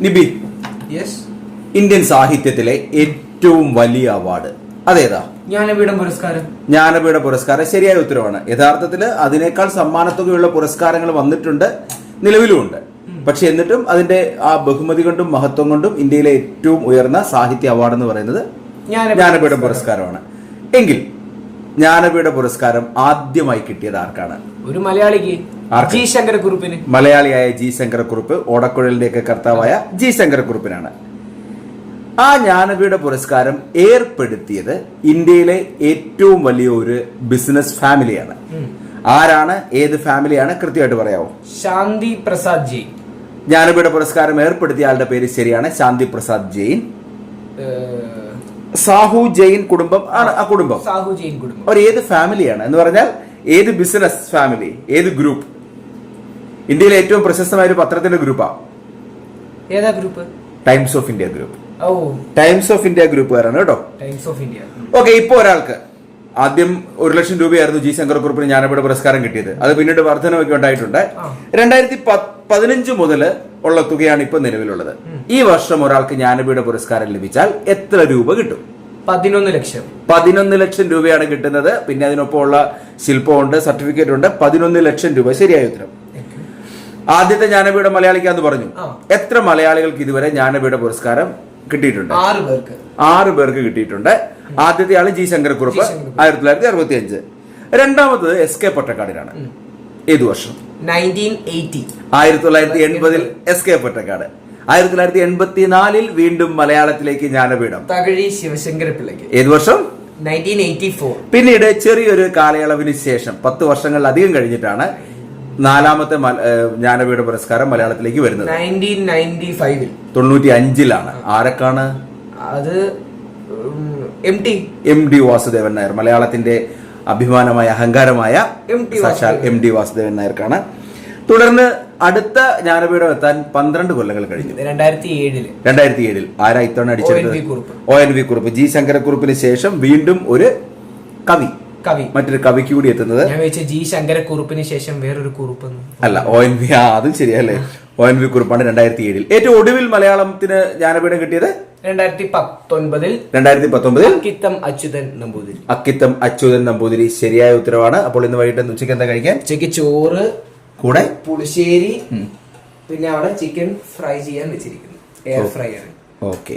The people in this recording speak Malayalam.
നിബി, ഇന്ത്യൻ സാഹിത്യത്തിലെ ഏറ്റവും വലിയ അവാർഡ് അതേതാ? ജ്ഞാനപീഠം പുരസ്കാരം. ജ്ഞാനപീഠ പുരസ്കാരം ശരിയായ ഉത്തരവാണ്. യഥാർത്ഥത്തിൽ അതിനേക്കാൾ സമ്മാനത്തുകയുള്ള പുരസ്കാരങ്ങൾ വന്നിട്ടുണ്ട്, നിലവിലുമുണ്ട്. പക്ഷെ എന്നിട്ടും അതിന്റെ ആ ബഹുമതി കൊണ്ടും മഹത്വം കൊണ്ടും ഇന്ത്യയിലെ ഏറ്റവും ഉയർന്ന സാഹിത്യ അവാർഡ് എന്ന് പറയുന്നത് ജ്ഞാനപീഠ പുരസ്കാരമാണ്. എങ്കിൽ ജ്ഞാനപീഠ പുരസ്കാരം ആദ്യമായി കിട്ടിയത് ആർക്കാണ്? ഒരു മലയാളിക്ക്, ജി ശങ്കരക്കുറുപ്പിന്. മലയാളിയായ ജി ശങ്കരക്കുറുപ്പ്, ഓടക്കുഴലിന്റെയൊക്കെ കർത്താവായ ജി ശങ്കരക്കുറുപ്പിനാണ്. ആ ജ്ഞാനപീഠ പുരസ്കാരം ഏർപ്പെടുത്തിയത് ഇന്ത്യയിലെ ഏറ്റവും വലിയ ഒരു ബിസിനസ് ഫാമിലിയാണ്. ആരാണ്, ഏത് ഫാമിലിയാണ്, കൃത്യമായിട്ട് പറയാമോ? ശാന്തി പ്രസാദ് ജെയിൻ. ജ്ഞാനപീഠ പുരസ്കാരം ഏർപ്പെടുത്തിയ ആളുടെ പേര് ശരിയാണ്, ശാന്തി പ്രസാദ് ജെയിൻ. സാഹു ജെയിൻ കുടുംബം ആണ് ആ കുടുംബം. സാഹു ജെയിൻ കുടുംബം. അവർ ഏത് ഫാമിലിയാണ് എന്ന് പറഞ്ഞാൽ ഏത് ബിസിനസ് ഫാമിലി, ഏത് ഗ്രൂപ്പ്? ഇന്ത്യയിലെ ഏറ്റവും പ്രശസ്തമായ ഒരു പത്രത്തിന്റെ ഗ്രൂപ്പാണ്. ഏതാ group? Times of India group. Times of India ഗ്രൂപ്പുകാരാണ് കേട്ടോ. Times of India. ഓക്കെ, ഇപ്പൊ ഒരാൾക്ക് ആദ്യം 1,00,000 രൂപയായിരുന്നു ജി ശങ്കരക്കുറുപ്പിന് ജ്ഞാനപീഠ പുരസ്കാരം കിട്ടിയത്. അത് പിന്നീട് വർധനമൊക്കെ ഉണ്ടായിട്ടുണ്ട്. 2015 മുതൽ ഉള്ള തുകയാണ് ഇപ്പൊ നിലവിലുള്ളത്. ഈ വർഷം ഒരാൾക്ക് ജ്ഞാനപീഠ പുരസ്കാരം ലഭിച്ചാൽ എത്ര രൂപ കിട്ടും? 11 ലക്ഷം. 11 ലക്ഷം രൂപയാണ് കിട്ടുന്നത്. പിന്നെ അതിനൊപ്പമുള്ള ശില്പമുണ്ട്, സർട്ടിഫിക്കറ്റ് ഉണ്ട്. 11 ലക്ഷം രൂപ ശരിയായ ഉത്തരം. ആദ്യത്തെ ജ്ഞാനപീഠ മലയാളിക്കാന്ന് പറഞ്ഞു. എത്ര മലയാളികൾക്ക് ഇതുവരെ ജ്ഞാനപീഠ പുരസ്കാരം കിട്ടിയിട്ടുണ്ട്? 6 പേർക്ക് കിട്ടിയിട്ടുണ്ട്. ആദ്യത്തെ ആള് ജി ശങ്കരക്കുറുപ്പ് 1965. രണ്ടാമത്തത് SK പൊറ്റക്കാടിനാണ്. ഏതു വർഷം? 1980 SK പൊറ്റക്കാട്. 1984 വീണ്ടും മലയാളത്തിലേക്ക് ജ്ഞാനപീഠം തകഴി ശിവശങ്കര പിള്ളയ്ക്ക്. ഏതു വർഷം? 1984. പിന്നീട് ചെറിയൊരു കാലയളവിന് ശേഷം 10 വർഷങ്ങളിലധികം കഴിഞ്ഞിട്ടാണ് 4ാമത്തെ ജ്ഞാനപീഠ പുരസ്കാരം മലയാളത്തിലേക്ക് വരുന്നത്. 1995. 95 ആരൊക്കാണ്? അത് MD വാസുദേവൻ നായർ, മലയാളത്തിന്റെ അഭിമാനമായ അഹങ്കാരമായ MD വാസുദേവൻ നായർക്കാണ്. തുടർന്ന് അടുത്ത ജ്ഞാനപീഠം എത്താൻ 12 കൊല്ലങ്ങൾ കഴിഞ്ഞു. 2007 ആരാ ഇത്തവണ അടിച്ചത്? ONV കുറുപ്പ്. ജി ശങ്കരക്കുറുപ്പിന് ശേഷം വീണ്ടും ഒരു മറ്റൊരു കവിക്ക് കൂടി എത്തുന്നത്. ജി ശങ്കരക്കുറുപ്പിന് ശേഷം വേറൊരു കുറുപ്പ് അല്ല, ONV. അതും ശരിയല്ലേ, ONV കുറുപ്പാണ് 2007. ഏറ്റവും ഒടുവിൽ മലയാളത്തിന് ജ്ഞാനപീഠം കിട്ടിയത് 2019 അക്കിത്തം അച്യുതൻ നമ്പൂതിരി ശരിയായ ഉത്തരവാണ്. അപ്പോൾ ഇന്ന് വൈകിട്ട് ഉച്ചയ്ക്ക് എന്താ കഴിക്കാൻ? ഉച്ചയ്ക്ക് ചോറ്, കൂടെ പുളിശ്ശേരി, പിന്നെ അവിടെ ചിക്കൻ ഫ്രൈ ചെയ്യാൻ വെച്ചിരിക്കുന്നു. എയർ ഫ്രൈ ആണ്. ഓക്കെ.